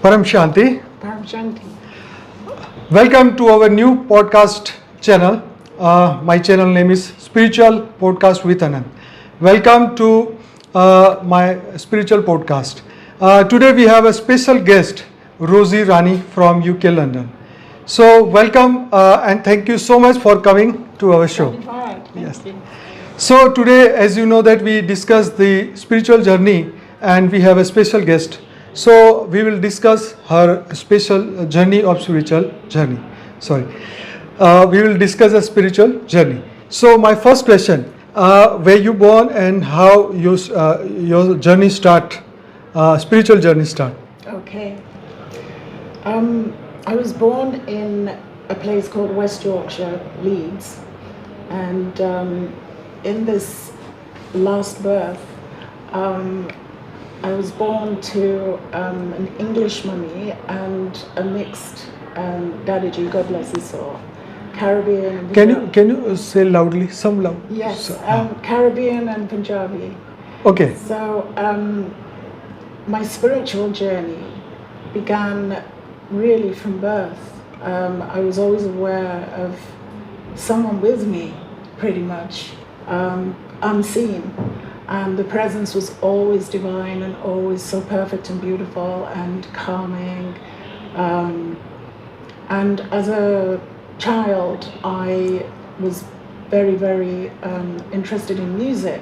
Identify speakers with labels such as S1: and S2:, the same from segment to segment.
S1: Param Shanti.
S2: Param Shanti.
S1: Welcome to our new podcast channel. My channel name is Spiritual Podcast with Anant. Welcome to my spiritual podcast. Today we have a special guest, Rosie Rani from UK, London. So welcome and thank you so much for coming to our show.
S2: Yes.
S1: So today, as you know, that we discuss the spiritual journey, and we have a special guest. So we will discuss her special journey of spiritual journey. We will discuss a spiritual journey. So my first question: where you born and how your journey start, spiritual journey start?
S2: Okay. I was born in a place called West Yorkshire, Leeds, and in this last birth, I was born to an English mummy and a mixed daddy, God bless his soul, Caribbean.
S1: Can you say loudly, some loud?
S2: Yes, Caribbean and Punjabi.
S1: Okay.
S2: So my spiritual journey began really from birth. I was always aware of someone with me, pretty much, unseen. And the presence was always divine and always so perfect and beautiful and calming. And as a child, I was very, very interested in music,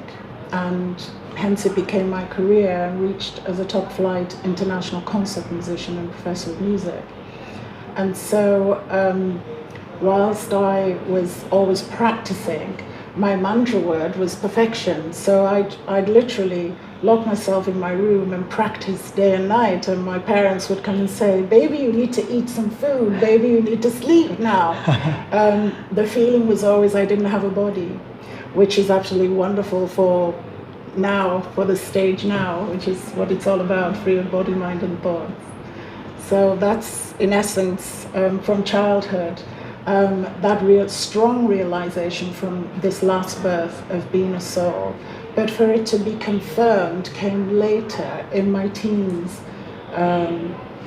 S2: and hence it became my career and reached as a top flight international concert musician and professor of music. And so whilst I was always practicing, my mantra word was perfection. So I'd literally lock myself in my room and practice day and night, and my parents would come and say, "Baby, you need to eat some food. Baby, you need to sleep now." The feeling was always I didn't have a body, which is absolutely wonderful for now, for the stage now, which is what it's all about, free of body, mind and thoughts. So that's in essence from childhood. That strong realization from this last birth of being a soul. But for it to be confirmed came later in my teens,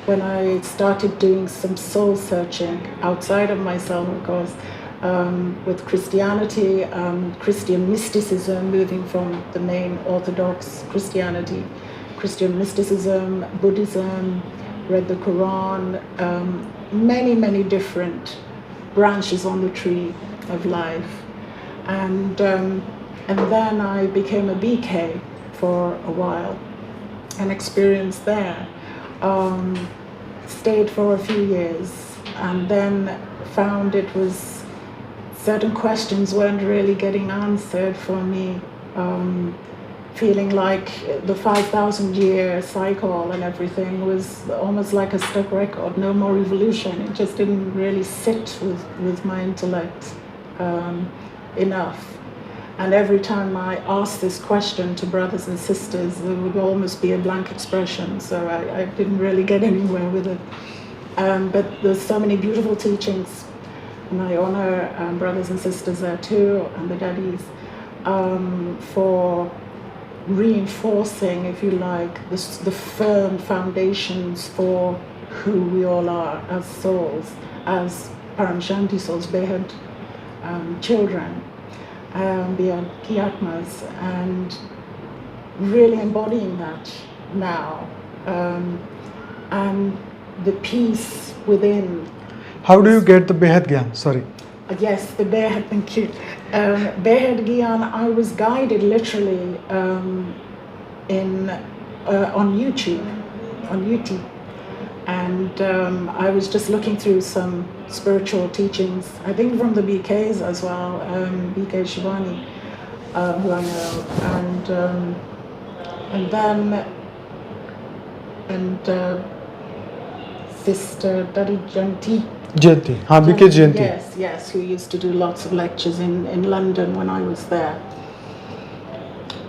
S2: when I started doing some soul searching outside of myself, of course, with Christianity, Christian mysticism, moving from the main Orthodox Christianity, Christian mysticism, Buddhism, read the Quran, many, many different branches on the tree of life, and then I became a BK for a while, and experienced there. Stayed for a few years, and then found it was certain questions weren't really getting answered for me. Feeling like the 5,000-year cycle and everything was almost like a stuck record, no more evolution. It just didn't really sit with my intellect enough. And every time I asked this question to brothers and sisters, there would almost be a blank expression, so I didn't really get anywhere with it. But there's so many beautiful teachings, and I honor brothers and sisters there too, and the daddies, for reinforcing, if you like, the firm foundations for who we all are as souls, as Param Shanti souls, behad children, beyond Kiatmas, and really embodying that now, and the peace within.
S1: How do you get the behad gyan? Sorry.
S2: Yes, the behad, thank you. Behad Gyan, I was guided literally on YouTube, and I was just looking through some spiritual teachings, I think from the BKs as well, BK Shivani, who I know, and Sister Daddy Janti.
S1: Jayanti, BK Jayanti.
S2: Yes, who used to do lots of lectures in London when I was there.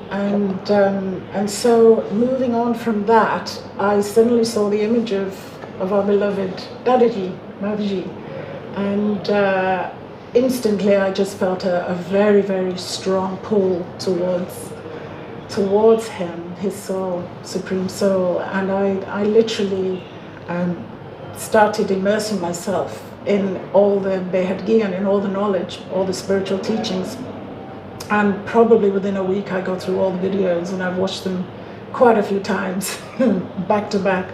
S2: And so moving on from that, I suddenly saw the image of our beloved Dadaji, Babaji, and instantly I just felt a very, very strong pull towards him, his soul, supreme soul, and I literally started immersing myself in all the behad and all the knowledge, all the spiritual teachings. And probably within a week I got through all the videos, and I've watched them quite a few times, back to back,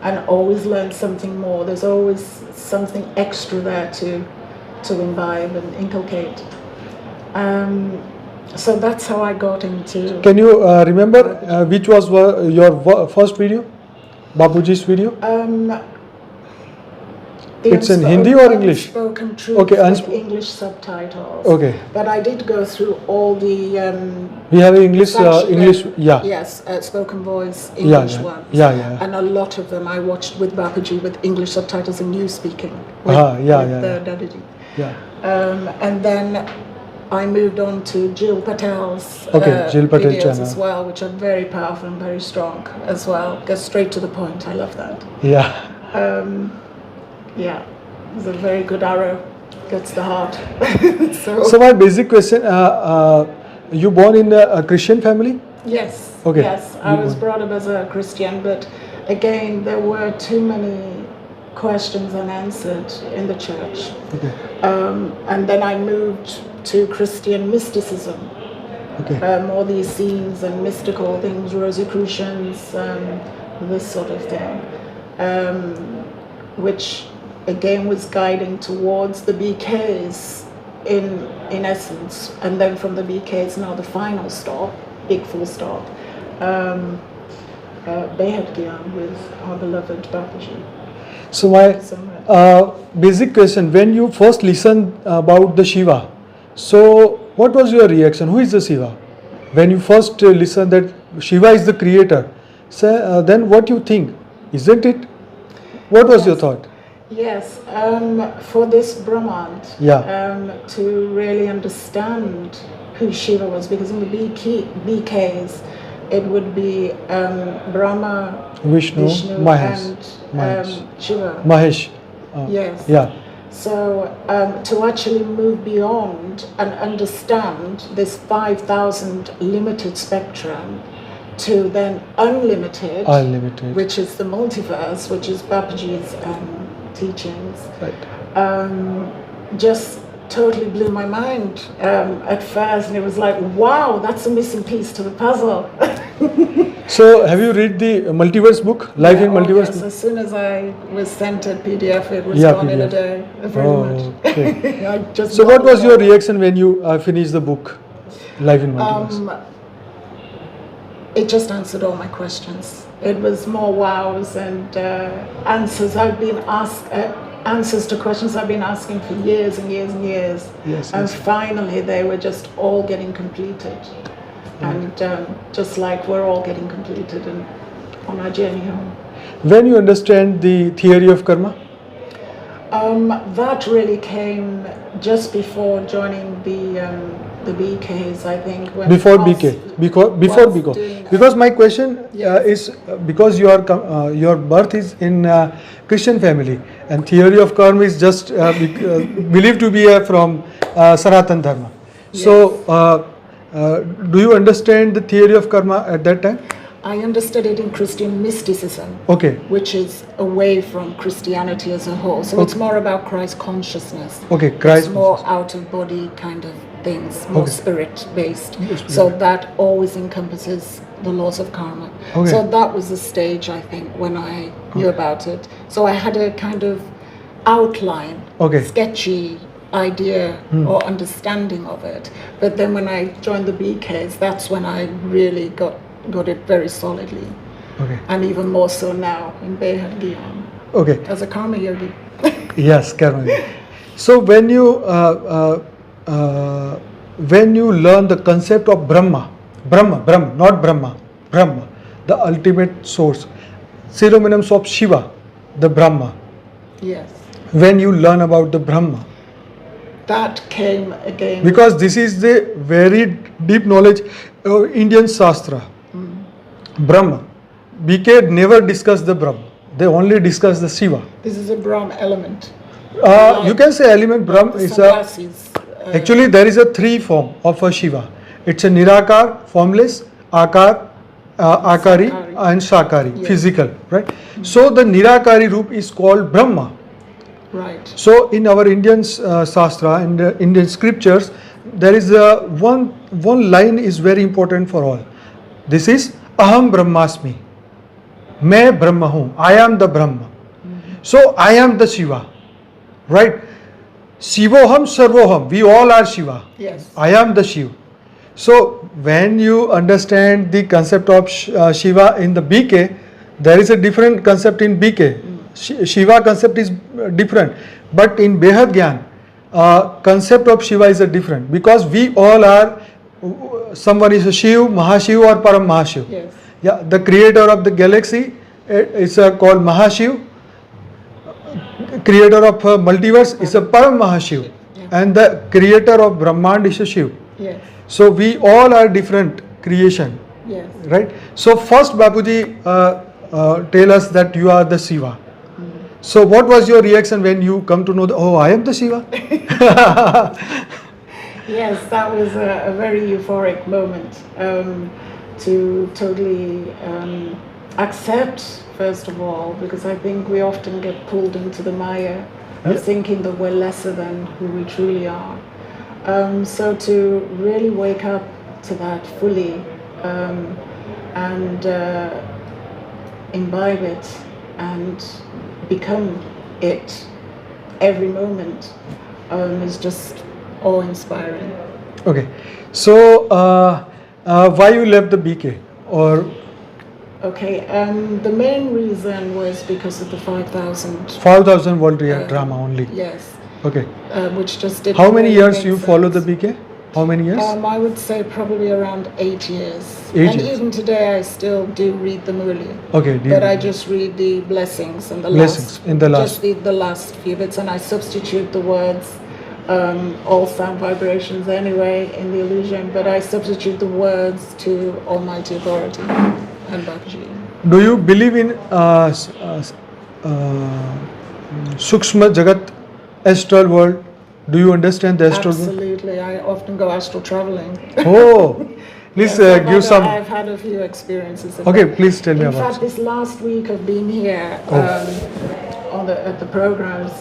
S2: and always learned something more. There's always something extra there to imbibe and inculcate. So that's how I got into...
S1: Can you remember which was your first video? Bapuji's video? It's in Hindi or English?
S2: Unspoken truth,
S1: okay,
S2: with English subtitles.
S1: Okay.
S2: But I did go through all the...
S1: we have English, English, yeah.
S2: Yes, spoken voice, English ones.
S1: Yeah.
S2: And a lot of them I watched with Bapuji with English subtitles and you speaking. With, Dadaji.
S1: Yeah.
S2: And then I moved on to Jill Patel's
S1: Jill Patel
S2: videos
S1: channel
S2: as well, which are very powerful and very strong as well. Get straight to the point. I love that.
S1: Yeah.
S2: Yeah, it's a very good arrow. Gets the heart.
S1: So my basic question: you born in a Christian family?
S2: Yes.
S1: Okay.
S2: Yes, I was brought up as a Christian, but again, there were too many questions unanswered in the church.
S1: Okay.
S2: And then I moved to Christian mysticism.
S1: Okay.
S2: All these scenes and mystical things, Rosicrucians, this sort of thing, which again was guiding towards the BKs in essence, and then from the BKs now the final stop, big full stop, behad with our beloved Bapuji.
S1: So my basic question: when you first listened about the Shiva, so what was your reaction? Who is the Shiva? When you first listened that Shiva is the creator, so then what you think? Isn't it? What was your thought?
S2: Yes, for this Brahman, to really understand who Shiva was, because in the BKs it would be Brahma,
S1: Vishnu
S2: and Shiva.
S1: Mahesh.
S2: Yes.
S1: Yeah.
S2: So to actually move beyond and understand this 5,000 limited spectrum to then unlimited, which is the multiverse, which is Bapuji's teachings, just totally blew my mind at first, and it was like, wow, that's a missing piece to the puzzle.
S1: So have you read the Multiverse book, Life in Multiverse?
S2: Yes, as soon as I was sent a PDF, it was gone in a day, very much.
S1: Okay. So what was your reaction when you finished the book, Life in Multiverse?
S2: It just answered all my questions. It was more wows and answers I've been asked, answers to questions I've been asking for years and years and years. And finally they were just all getting completed. And just like we're all getting completed and on our journey home.
S1: When you understand the theory of karma?
S2: That really came just before joining the BKs, I think. When
S1: before BK, because my question is because your birth is in Christian family, and theory of karma is just believed to be from Sanatan Dharma.
S2: Yes.
S1: So, do you understand the theory of karma at that time?
S2: I understood it in Christian mysticism,
S1: which
S2: is away from Christianity as a whole. So it's more about Christ consciousness.
S1: Christ.
S2: It's more out of body kind of things, more spirit based. So that always encompasses the laws of karma. So that was the stage, I think, when I knew about it. So I had a kind of outline, sketchy idea or understanding of it. But then when I joined the BKs, that's when I really got it very solidly. And even more so now in behad as a karma yogi.
S1: Yes, karma yogi. So when you learn the concept of Brahma, not Brahma, the ultimate source, synonyms of Shiva, the Brahma.
S2: Yes.
S1: When you learn about the Brahma,
S2: that came again.
S1: Because this is the very deep knowledge of Indian Shastra. Brahma. BK never discussed the Brahma. They only discuss the Shiva.
S2: This is a Brahma element.
S1: You can say element Brahma is actually there is a three form of a Shiva. It's a Nirakar, formless, Akar, Akari
S2: Sakari.
S1: and Sakari,
S2: Yes.
S1: physical, right? So the Nirakari Roop is called Brahma.
S2: Right.
S1: So in our Indian Shastra, in the Indian scriptures, there is one line is very important for all. This is Aham Brahmasmi. Main Brahma hu. I am the Brahma. So I am the Shiva, right? Shivoham Sarvoham. We all are Shiva.
S2: Yes.
S1: I am the Shiva. So when you understand the concept of Shiva in the BK, there is a different concept in BK. Shiva concept is different, but in Behad Gyan, concept of Shiva is a different, because we all are, someone is a Shiv, Mahashiv or Param Mahashiv.
S2: Yes.
S1: Yeah, the creator of the galaxy is called Mahashiv. Creator of multiverse is a Param Mahashiv,
S2: Yeah.
S1: and the creator of Brahmand is a Shiv.
S2: Yes.
S1: So we all are different creation,
S2: Yes.
S1: right? So first Bapuji tell us that you are the Shiva. So what was your reaction when you come to know that, oh, I am the Shiva?
S2: Yes, that was a very euphoric moment to totally accept, first of all, because I think we often get pulled into the maya
S1: Yeah.
S2: of thinking that we're lesser than who we truly are. So to really wake up to that fully and imbibe it and become it every moment is just awe-inspiring.
S1: Okay. So why you left the BK? Or
S2: Okay, the main reason was because of the 5,000.
S1: 5,000 World Drama only?
S2: Yes,
S1: Okay.
S2: which just didn't
S1: How many
S2: really
S1: years
S2: make
S1: you follow the
S2: sense.
S1: BK? How many years?
S2: I would say probably around 8 years.
S1: 8
S2: and
S1: years.
S2: even today I still do read the Murli.
S1: Okay.
S2: But I just read the blessings and the
S1: Blessings
S2: last,
S1: in the last.
S2: just the last few bits, and I substitute the words, all sound vibrations anyway in the illusion, but I substitute the words to Almighty Authority and Bhakti.
S1: Do you believe in Sukshma Jagat, astral world? Do you understand the astral world?
S2: Absolutely, I often go astral traveling.
S1: Oh, please
S2: Yes,
S1: give some.
S2: I've had a few experiences. of
S1: Okay,
S2: that.
S1: please tell me
S2: In
S1: about
S2: fact, this last week of being here at the programs,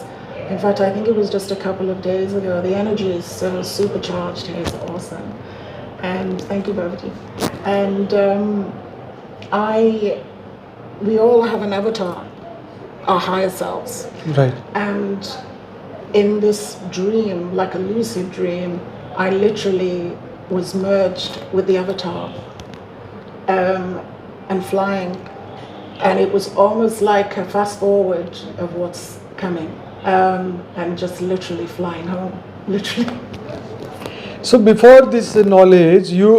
S2: in fact, I think it was just a couple of days ago, the energy is so supercharged here. It's awesome. And thank you, Bhavati. And we all have an avatar, our higher selves.
S1: Right.
S2: And in this dream, like a lucid dream, I literally was merged with the avatar and flying. And it was almost like a fast forward of what's coming, and just literally flying home, literally.
S1: So before this knowledge, you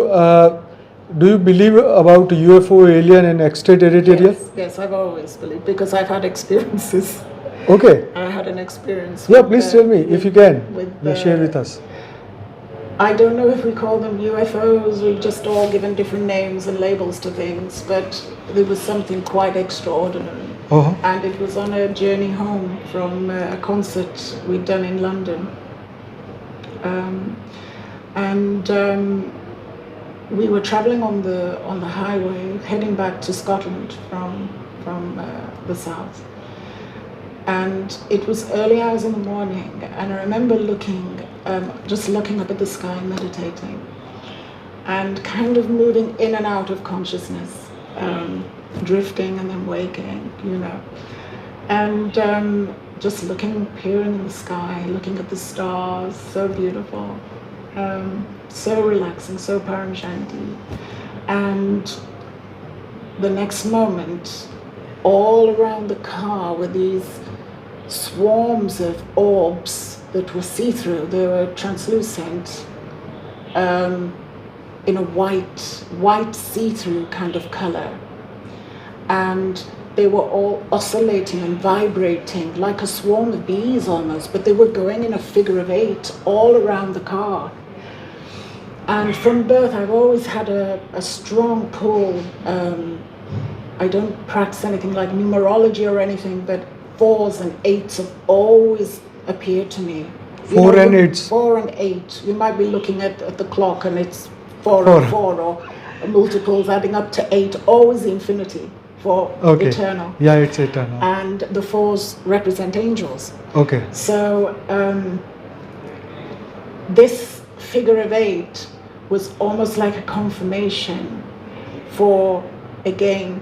S1: do you believe about UFO, alien, and extraterrestrial?
S2: Yes, I've always believed, because I've had experiences.
S1: Okay.
S2: I had an experience.
S1: Yeah,
S2: with
S1: please
S2: the-
S1: tell me if you can.
S2: with
S1: Yeah,
S2: the-
S1: share with us.
S2: I don't know if we call them UFOs, we've just all given different names and labels to things, but there was something quite extraordinary.
S1: Uh-huh.
S2: And it was on a journey home from a concert we'd done in London. We were traveling on the highway, heading back to Scotland from the south. And it was early hours in the morning, and I remember just looking up at the sky, meditating, and kind of moving in and out of consciousness, drifting and then waking, and just looking, peering in the sky, looking at the stars, so beautiful, so relaxing, so Param Shanti. And the next moment, all around the car were these swarms of orbs that were see-through. They were translucent, in a white see-through kind of color. And they were all oscillating and vibrating like a swarm of bees almost, but they were going in a figure of 8 all around the car. And from birth, I've always had a strong pull. I don't practice anything like numerology or anything, but 4s and 8s have always appeared to me.
S1: 4 and 8s.
S2: 4 and 8. You might be looking at the clock and it's 4
S1: Four.
S2: and 4, or multiples adding up to 8, always infinity for
S1: Okay.
S2: eternal.
S1: Yeah, it's eternal.
S2: And the 4s represent angels.
S1: Okay.
S2: So this figure of 8 was almost like a confirmation for, again,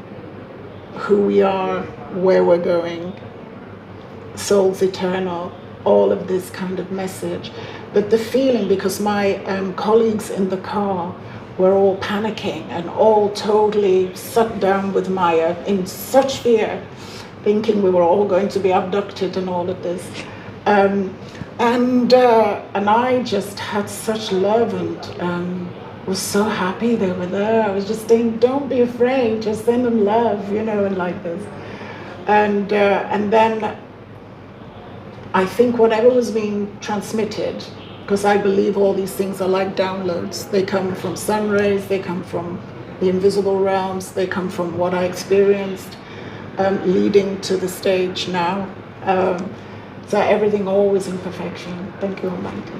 S2: who we are, where we're going, soul's eternal, all of this kind of message. But the feeling, because my colleagues in the car were all panicking and all totally sucked down with Maya in such fear, thinking we were all going to be abducted and all of this. And I just had such love and was so happy they were there. I was just saying, don't be afraid, just send them love, and like this. And then I think whatever was being transmitted, because I believe all these things are like downloads. They come from sun rays, they come from the invisible realms, they come from what I experienced, leading to the stage now. So everything always in perfection. Thank you, Almighty.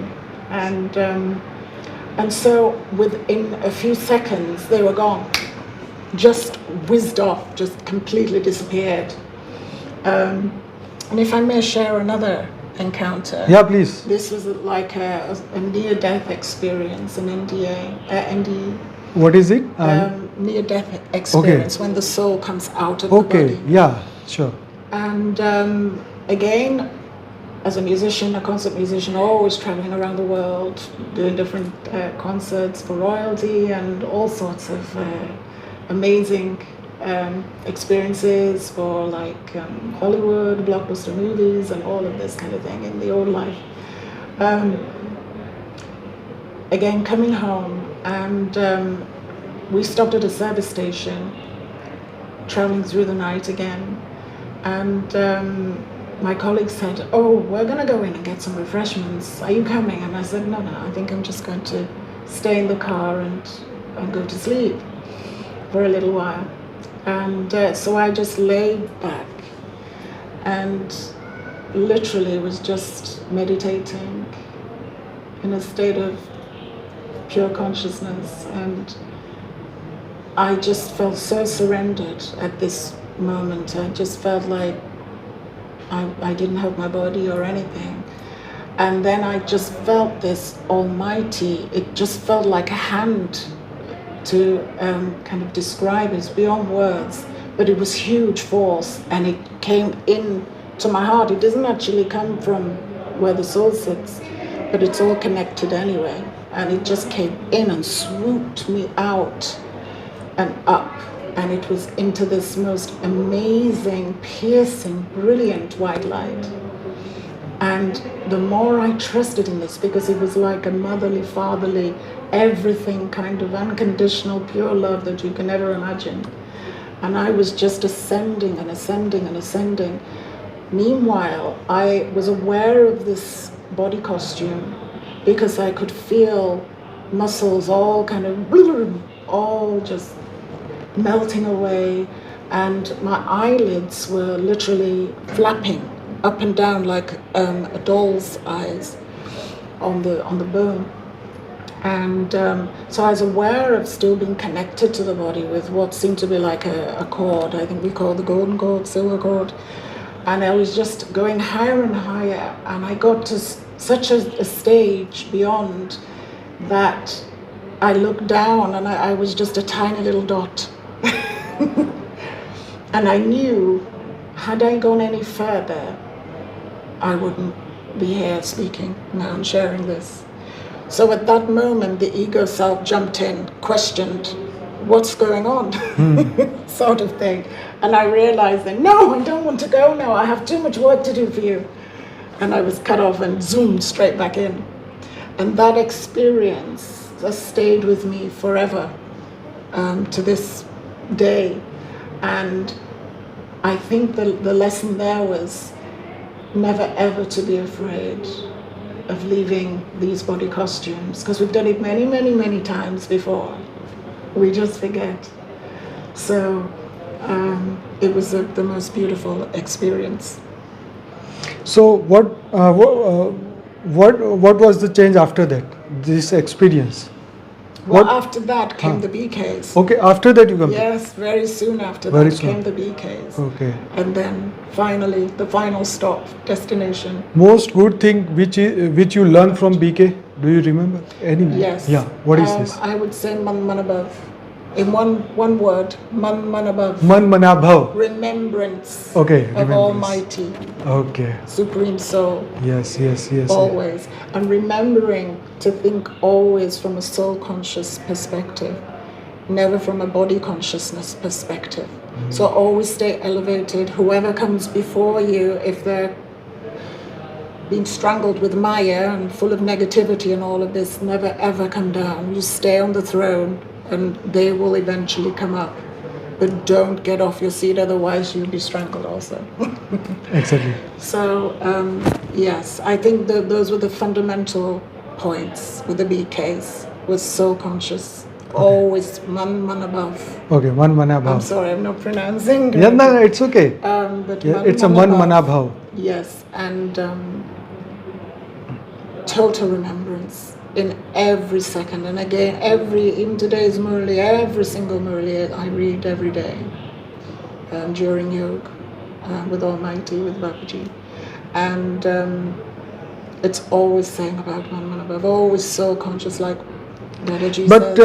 S2: And so within a few seconds, they were gone. Just whizzed off, just completely disappeared. And if I may share another encounter.
S1: Yeah, please.
S2: This was like a near-death experience, an NDE.
S1: What is it?
S2: Near-death experience, when the soul comes out of the body.
S1: Okay, yeah, sure.
S2: And again, as a musician, a concert musician, always traveling around the world, doing different concerts for royalty and all sorts of amazing experiences for like Hollywood, blockbuster movies and all of this kind of thing in the old life. Again, coming home, and we stopped at a service station, traveling through the night again, and my colleague said, oh, we're going to go in and get some refreshments. Are you coming? And I said, no, I think I'm just going to stay in the car and go to sleep for a little while. And so I just laid back and literally was just meditating in a state of pure consciousness. And I just felt so surrendered at this moment. I just felt like I didn't have my body or anything. And then I just felt this almighty, it just felt like a hand to kind of describe it, beyond words, but it was huge force and it came in to my heart. It doesn't actually come from where the soul sits, but it's all connected anyway. And it just came in and swooped me out and up. And it was into this most amazing, piercing, brilliant white light. And the more I trusted in this, because it was like a motherly, fatherly, everything kind of unconditional, pure love that you can ever imagine. And I was just ascending and ascending and ascending. Meanwhile, I was aware of this body costume because I could feel muscles all kind of, all just melting away, and my eyelids were literally flapping up and down like a doll's eyes on the bone. And so I was aware of still being connected to the body with what seemed to be like a cord. I think we call the golden cord, silver cord. And I was just going higher and higher, and I got to such a stage beyond that I looked down and I was just a tiny little dot. And I knew, had I gone any further, I wouldn't be here speaking now and sharing this. So at that moment, the ego self jumped in, questioned, what's going on? Sort of thing. And I realized that, no, I don't want to go now. I have too much work to do for you. And I was cut off and zoomed straight back in. And that experience just stayed with me forever, to this day. And I think the lesson there was never ever to be afraid of leaving these body costumes, because we've done it many, many, many times before. We just forget. So it was the most beautiful experience.
S1: So what was the change after that, this experience?
S2: Well, after that came the BKs.
S1: Okay, after that you come.
S2: Yes, very soon after
S1: Very
S2: that
S1: soon.
S2: came the BKs.
S1: Okay.
S2: And then finally, the final stop, destination.
S1: Most good thing which you learn from BK, do you remember? Any?
S2: Yes.
S1: Yeah. What is this?
S2: I would say man above. In one word, man above.
S1: Man manabhav.
S2: Remembrance.
S1: Okay.
S2: Of
S1: Remembrance.
S2: Almighty.
S1: Okay.
S2: Supreme Soul.
S1: Yes.
S2: Always. And remembering to think always from a soul conscious perspective, never from a body consciousness perspective. So always stay elevated. Whoever comes before you, if they're being strangled with Maya and full of negativity and all of this, never ever come down. You stay on the throne and they will eventually come up. But don't get off your seat, otherwise you'll be strangled also.
S1: Exactly.
S2: So, yes, I think those were the fundamental points with the BKs, was soul conscious. Okay. Always man above.
S1: Okay, man manabhav.
S2: I'm sorry, I'm not pronouncing.
S1: Yeah, no, it's okay.
S2: But
S1: yeah, it's a man manabhav.
S2: Yes, and total remembrance in every second. And again, in today's Murli, every single Murli I read every day during yoga with Almighty, with Babaji. And it's always saying about man above, always so conscious, like Babaji
S1: but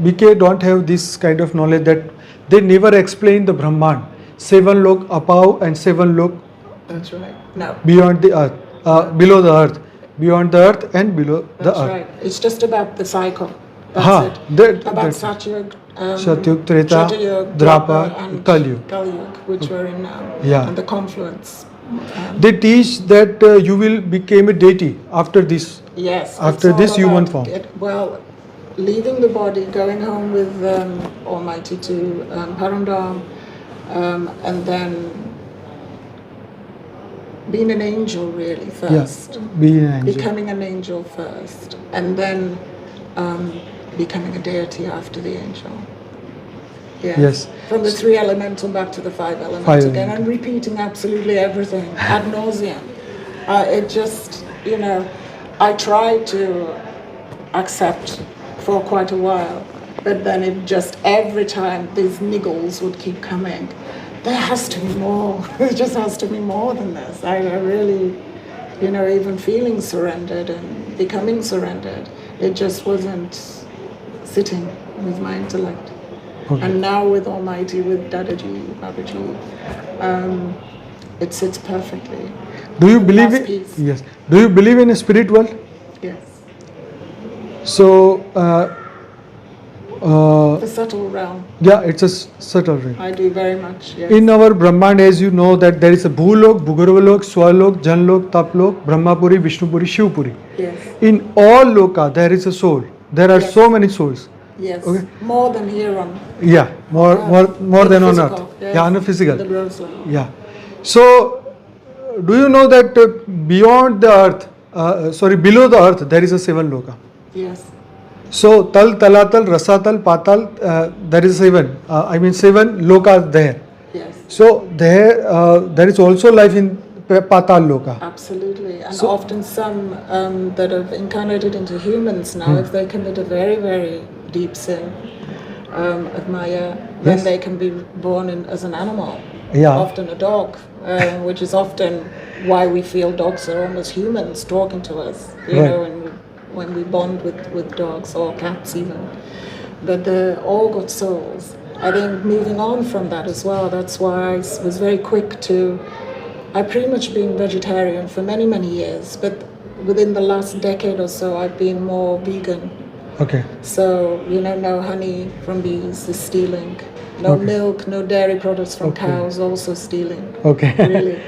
S1: BK don't have this kind of knowledge, that they never explain the Brahman, 7 lok above and 7 lok.
S2: That's right. No.
S1: Beyond the earth, below the earth, beyond the earth and below the earth.
S2: That's right. It's just about the cycle. That's it. About Satyug,
S1: Treta, Dwapar,
S2: and
S1: Kalyug,
S2: which we're in now.
S1: Yeah.
S2: And the confluence.
S1: They teach that you will become a deity after this.
S2: Yes.
S1: After this human form.
S2: Leaving the body, going home with Almighty to Parandam, and then being an angel really first.
S1: Yeah, being an angel.
S2: Becoming an angel first, and then becoming a deity after the angel. Yes. From the 3 elemental back to the 5 elements again, and repeating absolutely everything ad nauseum. It just, I tried to accept for quite a while, but then it just, every time these niggles would keep coming. There has to be more. There just has to be more than this. I really, even feeling surrendered and becoming surrendered, it just wasn't sitting with my intellect. Okay. And now with Almighty, with Dadaji, Babaji, it sits perfectly.
S1: Do you believe in? Yes. Do you believe in a spirit world?
S2: Yes.
S1: So.
S2: The subtle realm.
S1: Yeah, it's a subtle realm.
S2: I do very much, yes.
S1: In our Brahmand, as you know, that there is a Bhulok, Bhugarvalok, Swalok, Janlok, Taplok, Brahmapuri, Vishnupuri, Shivpuri.
S2: Yes.
S1: In all loka, there is a soul. There are so many souls.
S2: Yes.
S1: Okay.
S2: More than here on.
S1: Yeah, more than on earth.
S2: Yes.
S1: Yeah, on a physical.
S2: The gross level.
S1: Yeah. So, do you know that beyond the earth, below the earth, there is a 7 loka?
S2: Yes.
S1: So, Tal, Talatal, Rasatal, Patal, there is 7. 7 lokas there.
S2: Yes.
S1: So, there is also life in Patal Loka.
S2: Absolutely. And so, often some that have incarnated into humans now, if they commit a very, very deep sin of Maya, then they can be born as an animal.
S1: Yeah.
S2: Often a dog, which is often why we feel dogs are almost humans talking to us, you know, and when we bond with dogs or cats even. But they're all got souls. I think moving on from that as well, that's why I was very quick to, I pretty much been vegetarian for many, many years, but within the last decade or so, I've been more vegan.
S1: Okay.
S2: So, no honey from bees is stealing. No milk, no dairy products from cows, also stealing.
S1: Okay.
S2: Really.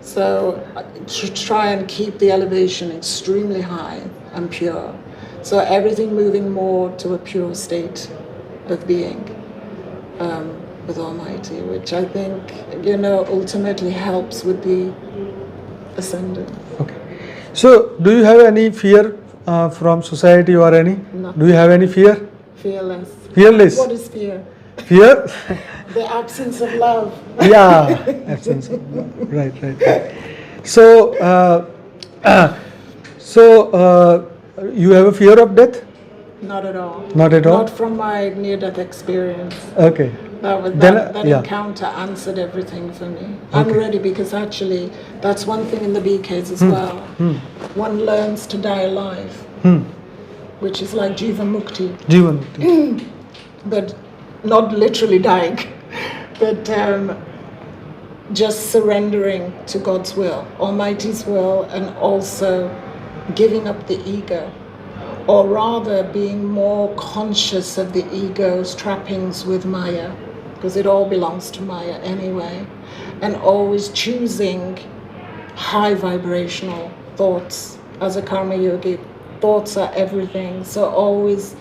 S2: So, to try and keep the elevation extremely high and pure. So, everything moving more to a pure state of being with Almighty, which I think, ultimately helps with the ascendant. Okay.
S1: So, do you have any fear from society or any?
S2: Nothing.
S1: Do you have any fear?
S2: Fearless.
S1: Fearless.
S2: What is fear?
S1: Fear?
S2: The absence of love.
S1: Yeah, absence of love. Right. So, you have a fear of death?
S2: Not at all.
S1: Not at all?
S2: Not from my near-death experience.
S1: Okay.
S2: That encounter answered everything for me. I'm ready because actually that's one thing in the BKs as well. One learns to die alive, which is like Jiva Mukti.
S1: Jivan Mukti.
S2: But not literally dying, but just surrendering to God's will, Almighty's will, and also giving up the ego, or rather being more conscious of the ego's trappings with Maya, because it all belongs to Maya anyway, and always choosing high vibrational thoughts. As a karma yogi, thoughts are everything, so always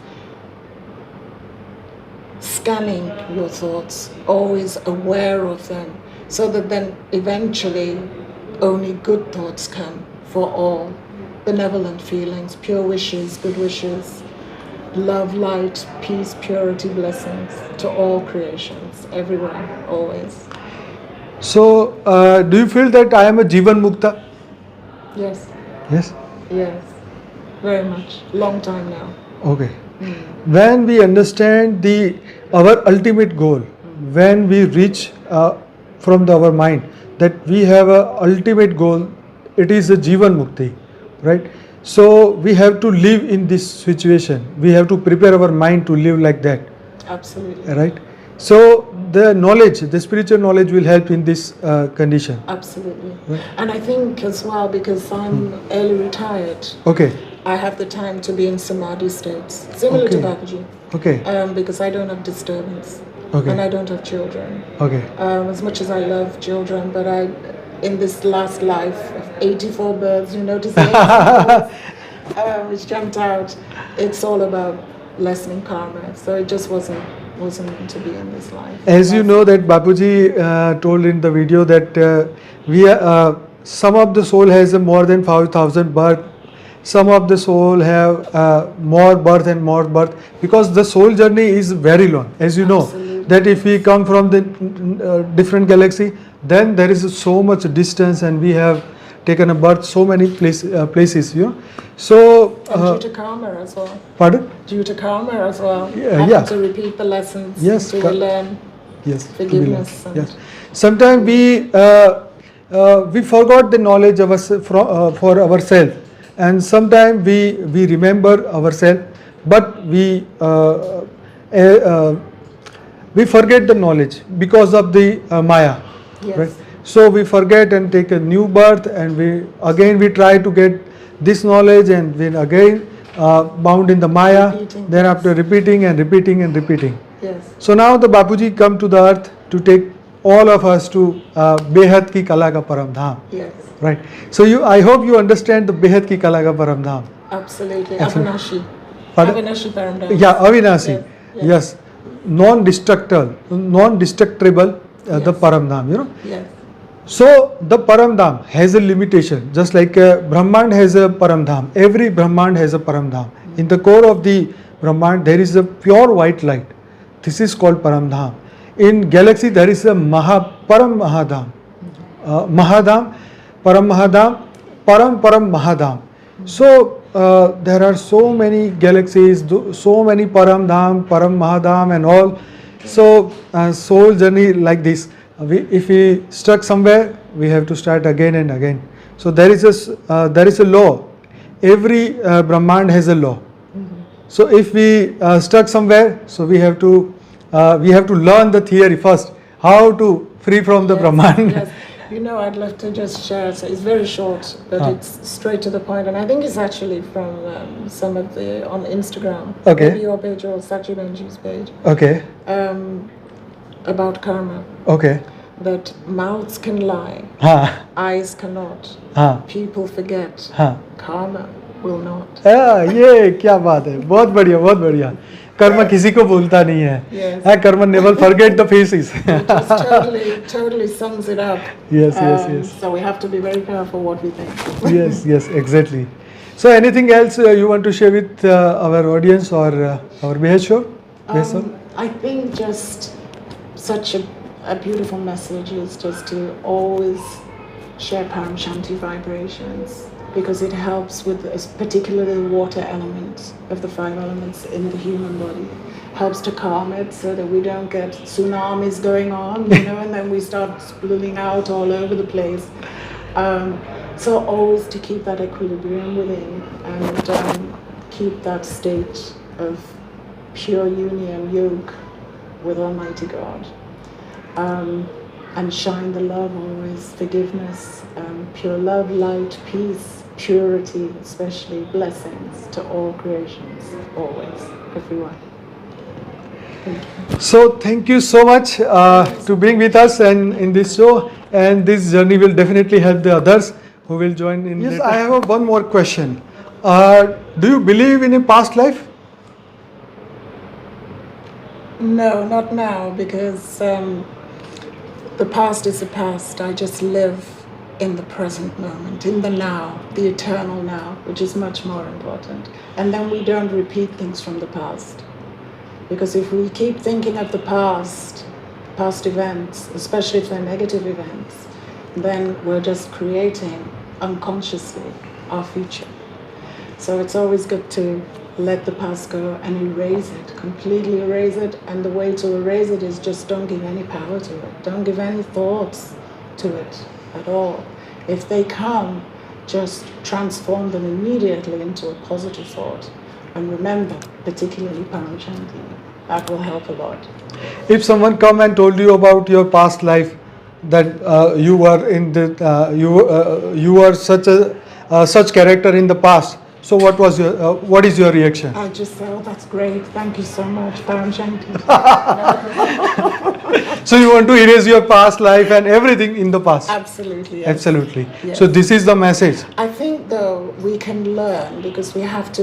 S2: scanning your thoughts, always aware of them, so that then eventually only good thoughts come for all. Benevolent feelings, pure wishes, good wishes, love, light, peace, purity, blessings to all creations, everywhere, always.
S1: So, do you feel that I am a Jivan Mukta?
S2: Yes.
S1: Yes?
S2: Yes, very much. Long time now.
S1: Okay. When we understand our ultimate goal, when we reach from our mind that we have a ultimate goal, it is a Jivan Mukti, right? So we have to live in this situation. We have to prepare our mind to live like that.
S2: Absolutely.
S1: Right? So the knowledge, the spiritual knowledge will help in this condition.
S2: Absolutely.
S1: Right.
S2: And I think as well, because I'm early retired,
S1: Okay.
S2: I have the time to be in samadhi states, similar to Babaji.
S1: Okay.
S2: Because I don't have disturbance.
S1: Okay.
S2: And I don't have children.
S1: Okay.
S2: As much as I love children, but in this last life of 84 births, you notice the 84 births, which jumped out, it's all about lessening karma. So it just wasn't meant to be in this life.
S1: As you know that Bapuji told in the video that some of the soul has more than 5,000 birth, some of the soul have more birth and more birth, because the soul journey is very long. As you know,
S2: Absolutely.
S1: that if we come from the different galaxy, then there is so much distance, and we have taken a birth so many places, you know. So
S2: and due to karma as well.
S1: pardon?
S2: Due to karma as well.
S1: Yeah.
S2: Having to repeat the lessons.
S1: Yes,
S2: To learn
S1: Yes.
S2: forgiveness. And
S1: Yes. Sometimes we forgot the knowledge of us for ourselves, and sometimes we remember ourselves, but we forget the knowledge because of the Maya.
S2: Yes.
S1: Right? So we forget and take a new birth, and we try to get this knowledge, and then again bound in the Maya.
S2: Repeating.
S1: Then after repeating and repeating and repeating.
S2: Yes.
S1: So now the Bapuji come to the earth to take all of us to behad ki kala ka param dham.
S2: Yes.
S1: Right. So I hope you understand the behad ki kala ka param dham.
S2: Absolutely.
S1: Absolutely.
S2: Avinashi.
S1: Pardon?
S2: Avinashi Paramdham.
S1: Yeah, Avinasi.
S2: Yes.
S1: Yes. Non-destructible, the
S2: Yes.
S1: param dham, you know.
S2: Yes.
S1: So the param dham has a limitation, just like Brahmand has a param dham. Every Brahmand has a param dham. In the core of the Brahmand there is a pure white light. This is called param dham. In galaxy there is a param mahadham. Mahadham, param mahadham, param mahadham. So there are so many galaxies, so many param dham, param mahadham and all. So soul journey like this. If we stuck somewhere, we have to start again and again. So there is a law. Every Brahmand has a law. So if we stuck somewhere, so we have to learn the theory first, how to free from the Brahmand.
S2: Yes. You know, I'd love to just share. So it's very short, but it's straight to the point, and I think it's actually from some of the on Instagram.
S1: Okay.
S2: Maybe your page or Sachi Benji's page.
S1: Okay.
S2: About karma.
S1: Okay.
S2: That mouths can lie,
S1: हाँ
S2: eyes cannot,
S1: हाँ
S2: people forget,
S1: हाँ
S2: karma will not.
S1: ये क्या बात है, बहुत बढ़िया बहुत बढ़िया. कर्म किसी को भूलता नहीं है.
S2: Yes.
S1: कर्म never forget the faces.
S2: It just totally sums it up.
S1: Yes.
S2: So we have to be very careful what we think.
S1: Yes, exactly. So anything else you want to share with our audience or our Behad show?
S2: I think just such a beautiful message is just to always share Param Shanti vibrations. because it helps with particularly the water element of the 5 elements in the human body. Helps to calm it so that we don't get tsunamis going on, and then we start spilling out all over the place. So always to keep that equilibrium within and keep that state of pure union, yoke with Almighty God. And shine the love always, forgiveness, pure love, light, peace, purity, especially blessings to all creations, always, everyone. Thank you.
S1: So thank you so much to being with us and in this show, and this journey will definitely help the others who will join in. Yes, later. I have one more question. Do you believe in a past life?
S2: No, not now, because the past is the past. I just live in the present moment, in the now, the eternal now, which is much more important. And then we don't repeat things from the past. Because if we keep thinking of the past events, especially if they're negative events, then we're just creating unconsciously our future. So it's always good to let the past go and erase it, completely erase it. And the way to erase it is just don't give any power to it. Don't give any thoughts to it at all. If they come, just transform them immediately into a positive thought. And remember, particularly Paramshanti, that will help a lot.
S1: If someone come and told you about your past life, that you were in the you were such character in the past, so what is your reaction?
S2: I just say, oh, that's great. Thank you so much, Paramshanti.
S1: So you want to erase your past life and everything in the past?
S2: Absolutely. Yes.
S1: Absolutely.
S2: Yes.
S1: So this is the message.
S2: I think though we can learn, because we have to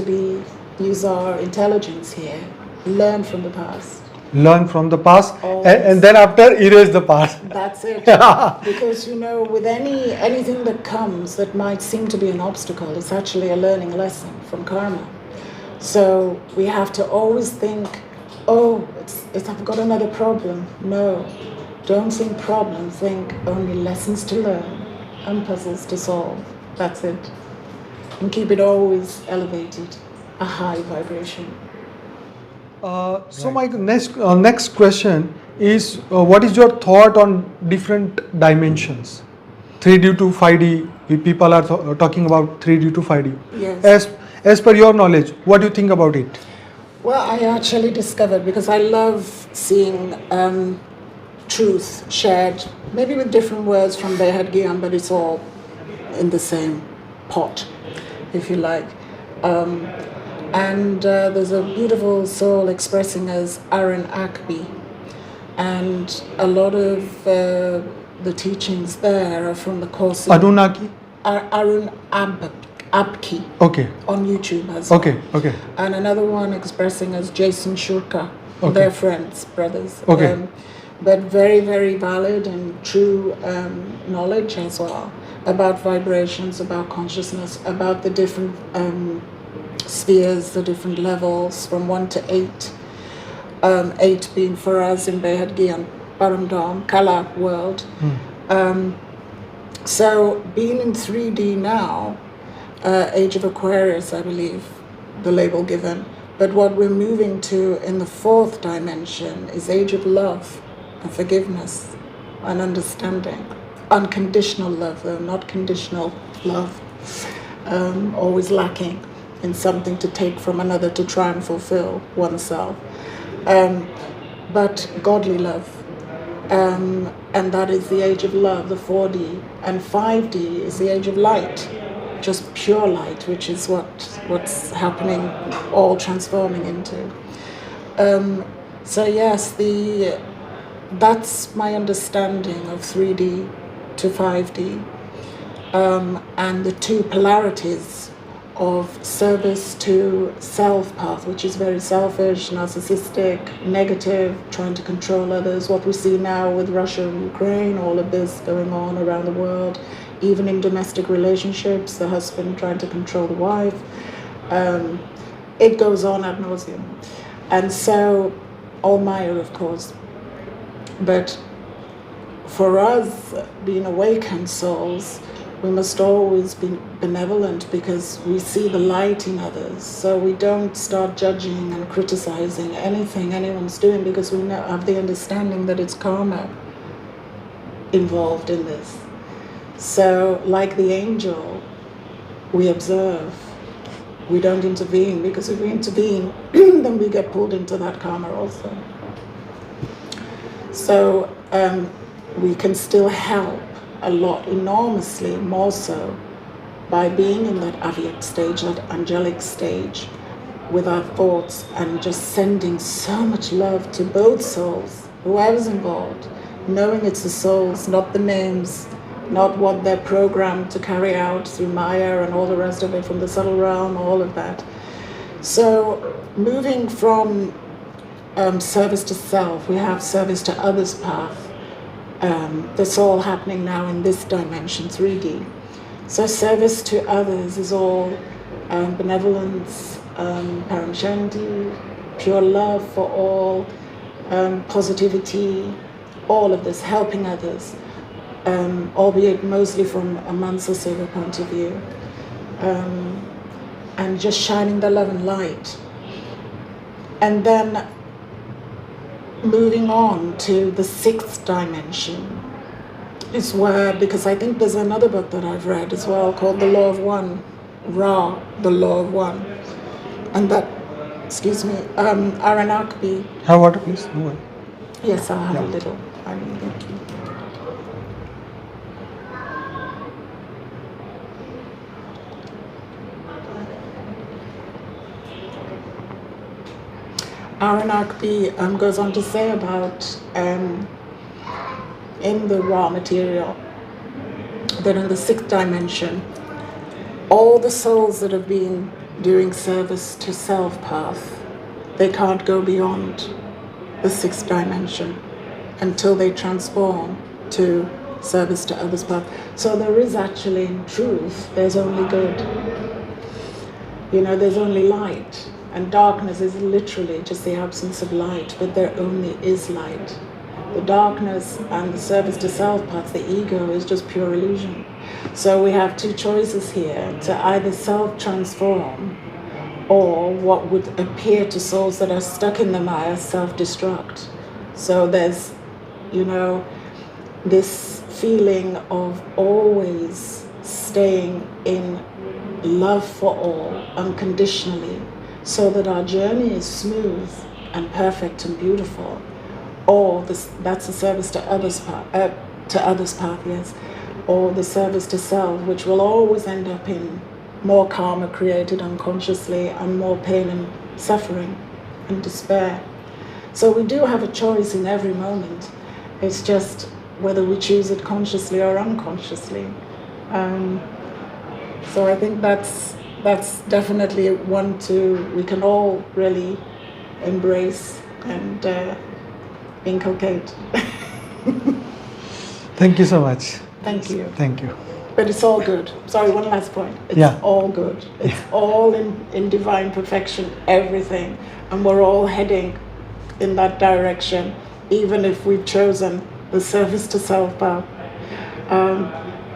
S2: use our intelligence here, learn from the past.
S1: Learn from the past and then after erase the past.
S2: That's it. Because with anything that comes that might seem to be an obstacle, it's actually a learning lesson from karma. So we have to always think, oh, it's I've got another problem. No, don't think problem, think only lessons to learn and puzzles to solve. That's it. And keep it always elevated, a high vibration.
S1: So my next question is, what is your thought on different dimensions? 3D to 5D, people are talking about 3D to 5D.
S2: Yes.
S1: As per your knowledge, what do you think about it?
S2: Well, I actually discovered, because I love seeing truth shared, maybe with different words from behad, but it's all in the same pot, if you like. And there's a beautiful soul expressing as Aaron Akbi. And a lot of the teachings there are from the course of
S1: Adunaki?
S2: Arun Abki.
S1: Okay.
S2: On YouTube as well.
S1: Okay.
S2: And another one expressing as Jason Shurka.
S1: Okay.
S2: They're friends, brothers.
S1: Okay.
S2: But very, very valid and true knowledge as well about vibrations, about consciousness, about the different spheres, the different levels from 1 to 8. 8 being for us in Behad Gyan, Paramdam, Kala world. So being in 3D now, Age of Aquarius, I believe, the label given. But what we're moving to in the 4th dimension is Age of Love and forgiveness and understanding. Unconditional love, though, not conditional love. Always lacking in something to take from another to try and fulfill oneself. But godly love. And that is the age of love, the 4D. And 5D is the age of light, just pure light, which is what's happening, all transforming into. So yes, that's my understanding of 3D to 5D. And the two polarities of service to self path, which is very selfish, narcissistic, negative, trying to control others. What we see now with Russia and Ukraine, all of this going on around the world, even in domestic relationships, the husband trying to control the wife. It goes on ad nauseum. And so, all Maya, of course. But for us, being awakened souls, We must always be benevolent because we see the light in others. So we don't start judging and criticizing anything anyone's doing because we have the understanding that it's karma involved in this. So like the angel, we observe. We don't intervene, because if we intervene, then we get pulled into that karma also. So we can still help a lot, enormously more so, by being in that avyakt stage, that angelic stage, with our thoughts and just sending so much love to both souls, whoever's involved, knowing it's the souls, not the names, not what they're programmed to carry out through Maya and all the rest of it from the subtle realm, all of that. So moving from service to self, we have service to others path. That's all happening now in this dimension, 3D. So service to others is all benevolence, param shanti, pure love for all, positivity, all of this, helping others, albeit mostly from a Mansa Seva point of view, and just shining the love and light. And then moving on to the 6th dimension is where, because I think there's another book that I've read as well called The Law of One, Ra, The Law of One. And that, excuse me, Aranakbi.
S1: Have water, please. No worry.
S2: Yes, I'll have a little. I mean, thank you. Aranakbi goes on to say about, in the raw material, that in the 6th dimension, all the souls that have been doing service to self path, they can't go beyond the 6th dimension until they transform to service to others path. So there is actually, in truth, there's only good. There's only light. And darkness is literally just the absence of light, but there only is light. The darkness and the service to self path, the ego, is just pure illusion. So we have 2 choices here, to either self-transform, or what would appear to souls that are stuck in the Maya, self-destruct. So there's, this feeling of always staying in love for all, unconditionally, so that our journey is smooth and perfect and beautiful. Or that's the service to others path, yes. Or the service to self, which will always end up in more karma created unconsciously and more pain and suffering and despair. So we do have a choice in every moment. It's just whether we choose it consciously or unconsciously. So I think that's definitely one we can all really embrace and inculcate.
S1: Thank you so much.
S2: Thank you.
S1: Thank you.
S2: But it's all good. Sorry, one last point. It's all good. It's all in divine perfection, everything. And we're all heading in that direction, even if we've chosen the service to self path.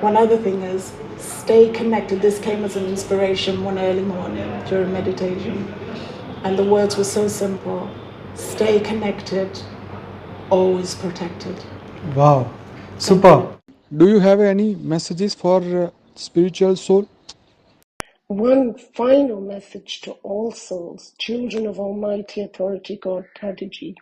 S2: One other thing is, stay connected. This came as an inspiration one early morning during meditation. And the words were so simple. Stay connected, always protected.
S1: Wow. Super. Do you have any messages for spiritual soul?
S3: One final message to all souls, children of Almighty Authority God Tadiji.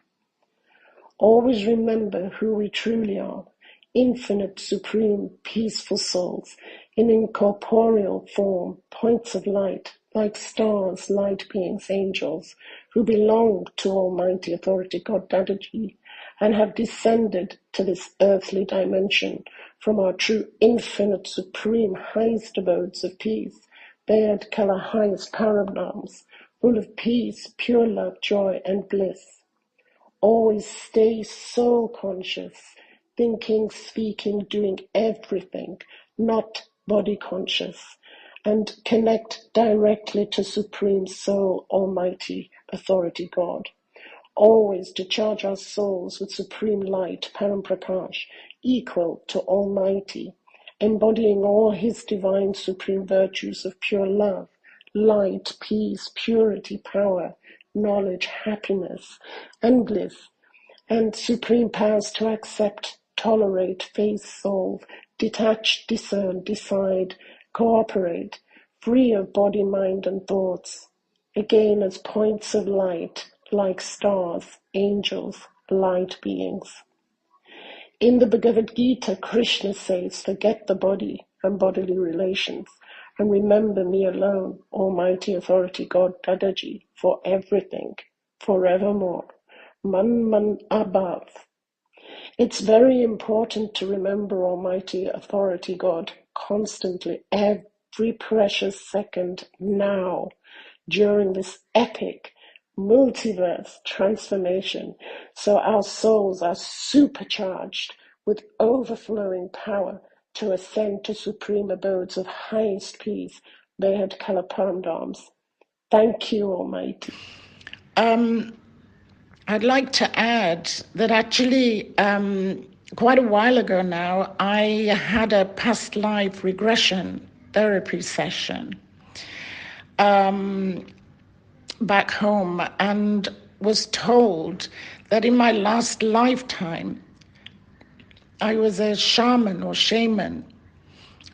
S3: Always remember who we truly are, infinite, supreme, peaceful souls, in incorporeal form, points of light, like stars, light beings, angels, who belong to Almighty Authority God Tadiji, and have descended to this earthly dimension from our true, infinite, supreme, highest abodes of peace, behad Kala, highest paradise, full of peace, pure love, joy, and bliss. Always stay soul conscious, thinking, speaking, doing everything, not body conscious, and connect directly to Supreme Soul, Almighty Authority God. Always to charge our souls with supreme light, Param Prakash, equal to Almighty, embodying all his divine supreme virtues of pure love, light, peace, purity, power, knowledge, happiness, and bliss, and supreme powers to accept, tolerate, face, solve, detach, discern, decide, cooperate, free of body, mind, and thoughts, again as points of light, like stars, angels, light beings. In the Bhagavad Gita, Krishna says, forget the body and bodily relations, and remember me alone, Almighty Authority God Dadaji, for everything, forevermore. Man above. It's very important to remember Almighty Authority God constantly, every precious second now, during this epic multiverse transformation, so our souls are supercharged with overflowing power to ascend to supreme abodes of highest peace, behad Kalaparamdams. Thank you, Almighty.
S4: I'd like to add that actually, quite a while ago now, I had a past life regression therapy session back home, and was told that in my last lifetime, I was a shaman or shaman,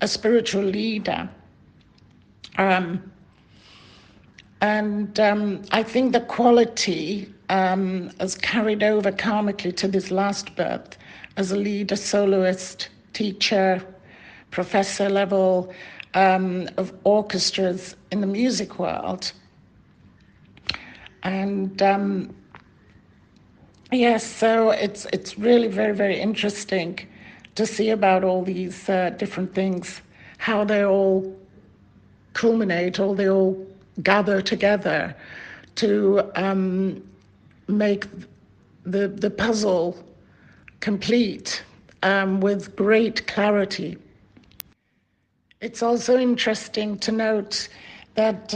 S4: a spiritual leader. I think the quality has carried over karmically to this last birth as a leader, soloist, teacher, professor level of orchestras in the music world. And yes, so it's really very, very interesting to see about all these different things, how they all culminate, or they all gather together to make the puzzle complete with great clarity. It's also interesting to note that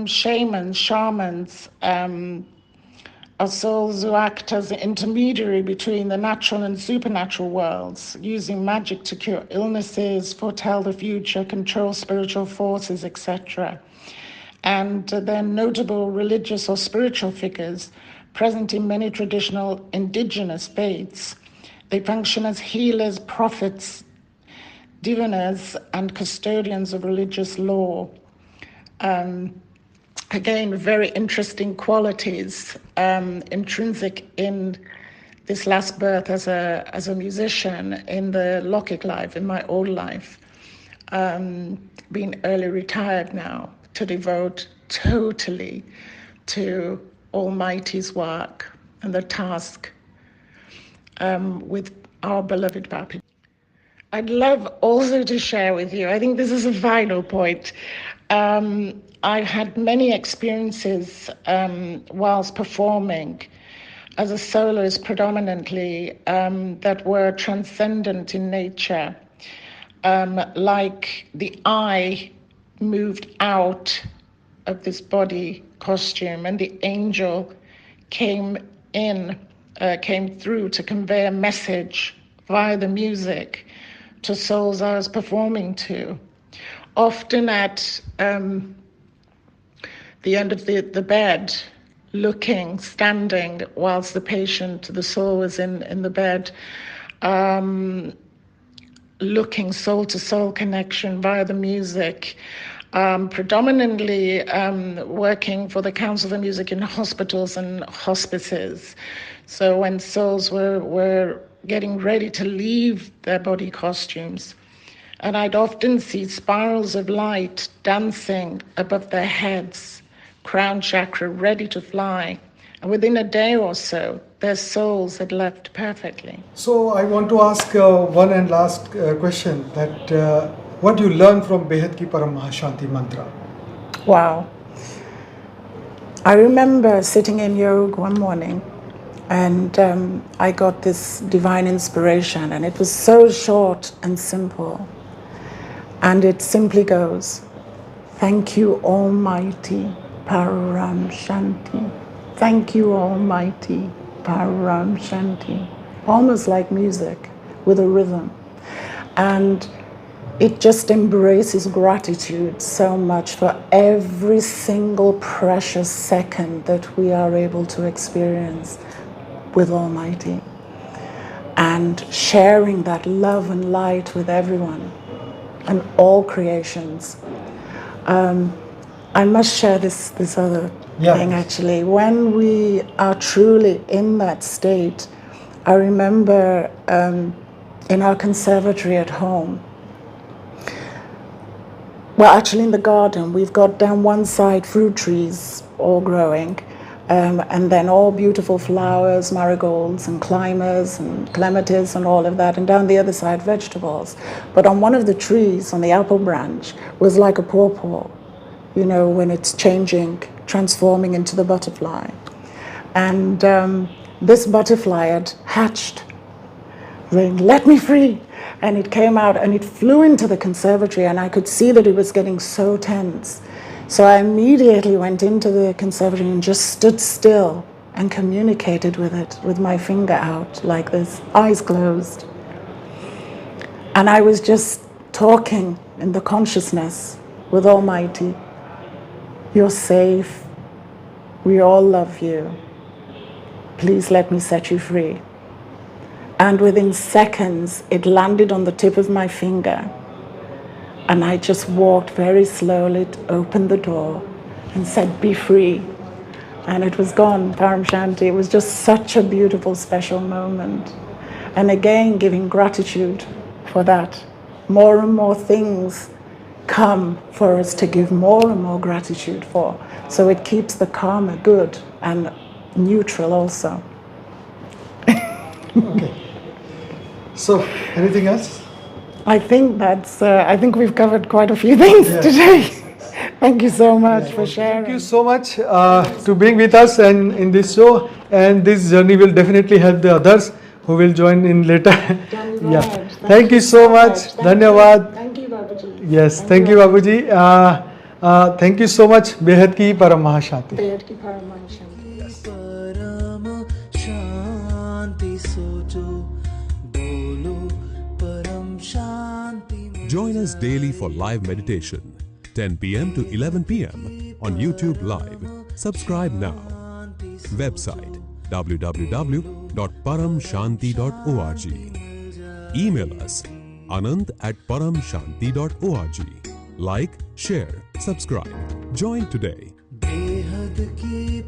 S4: shamans are souls who act as an intermediary between the natural and supernatural worlds, using magic to cure illnesses, foretell the future, control spiritual forces, etc. And they're notable religious or spiritual figures present in many traditional indigenous faiths. They function as healers, prophets, diviners, and custodians of religious law. Again, very interesting qualities intrinsic in this last birth as a musician in the Lokik life, in my old life, being early retired now, to devote totally to Almighty's work and the task with our beloved Bapi. I'd love also to share with you, I think this is a final point. I've had many experiences whilst performing as a soloist predominantly that were transcendent in nature, like the eye moved out of this body costume and the angel came through to convey a message via the music to souls I was performing to, often at the end of the bed, standing whilst the soul was in the bed, looking soul-to-soul connection via the music, predominantly working for the Council for Music in hospitals and hospices. So when souls were getting ready to leave their body costumes, and I'd often see spirals of light dancing above their heads, crown chakra ready to fly. And within a day or so, their souls had left perfectly.
S1: So I want to ask one and last question, that what you learn from Behad Ki Param Mahashanti mantra?
S2: Wow. I remember sitting in yoga one morning and I got this divine inspiration, and it was so short and simple. And it simply goes, thank you, Almighty Param Shanti. Thank you, Almighty Param Shanti. Almost like music with a rhythm. And it just embraces gratitude so much for every single precious second that we are able to experience with Almighty, and sharing that love and light with everyone and all creations. I must share this other thing actually. When we are truly in that state, I remember in our conservatory at home, well, actually in the garden, we've got down one side fruit trees all growing, and then all beautiful flowers, marigolds and climbers and clematis and all of that, and down the other side vegetables. But on one of the trees, on the apple branch, was like a pawpaw, you know, when it's changing, transforming into the butterfly. And this butterfly had hatched, saying, "Let me free." And it came out and it flew into the conservatory, and I could see that it was getting so tense. So I immediately went into the conservatory and just stood still and communicated with it with my finger out like this, eyes closed. And I was just talking in the consciousness with Almighty. You're safe. We all love you. Please let me set you free. And within seconds, it landed on the tip of my finger. And I just walked very slowly, opened the door, and said, "Be free." And it was gone, Param Shanti. It was just such a beautiful, special moment. And again, giving gratitude for that. More and more things come for us to give more and more gratitude for. So it keeps the karma good and neutral also.
S1: Okay. So, anything else?
S2: I think I think we've covered quite a few things today. Thank you so much for sharing.
S1: Thank you so much to being with us and in this show. And this journey will definitely help the others who will join in later. Thank you so much. Dhanyawad.
S2: Thank you, Babaji.
S1: Yes, thank you, Babuji. Thank you so much. Behad ki Param Mahashanti.
S2: Behad ki Param Mahashanti.
S5: परम शांति सोचो बोलो परम शांति.
S6: Join us daily for live meditation, 10 p.m. to 11 p.m. on YouTube Live. Subscribe now. Website www.paramshanti.org. Email us anant@paramshanti.org. Like, share, subscribe. Join today.
S5: बेहद की